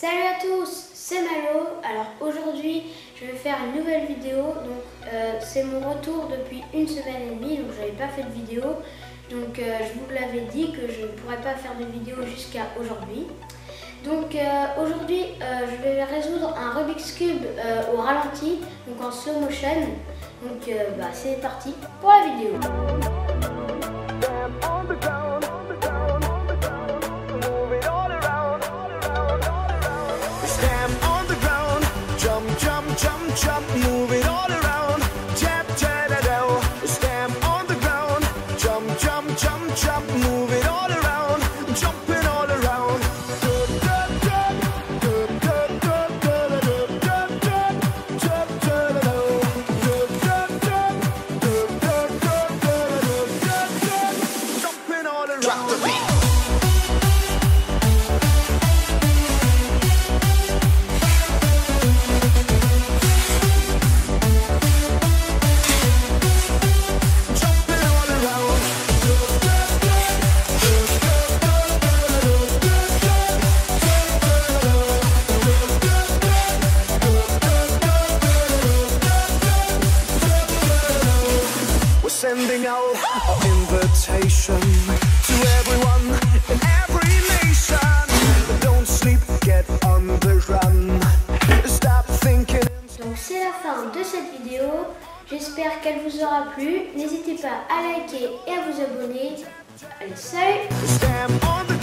Salut à tous, c'est Malo. Alors aujourd'hui je vais faire une nouvelle vidéo. Donc c'est mon retour depuis une semaine et demie, donc j'avais pas fait de vidéo. Donc je vous l'avais dit que je ne pourrais pas faire de vidéo jusqu'à aujourd'hui. Donc aujourd'hui je vais résoudre un Rubik's Cube au ralenti, donc en slow motion. Donc c'est parti pour la vidéo. Jump, move it all around. Jab, jab, stamp on the ground. Jump, jump, jump, jump, move it all around. Jumping all around. Jumping all around. Drop the beat. Sending out an invitation to everyone in every nation. Don't sleep, get on the run. Stop thinking. Donc c'est la fin de cette vidéo. J'espère qu'elle vous aura plu. N'hésitez pas à liker et à vous abonner. Allez, salut! Stamp on the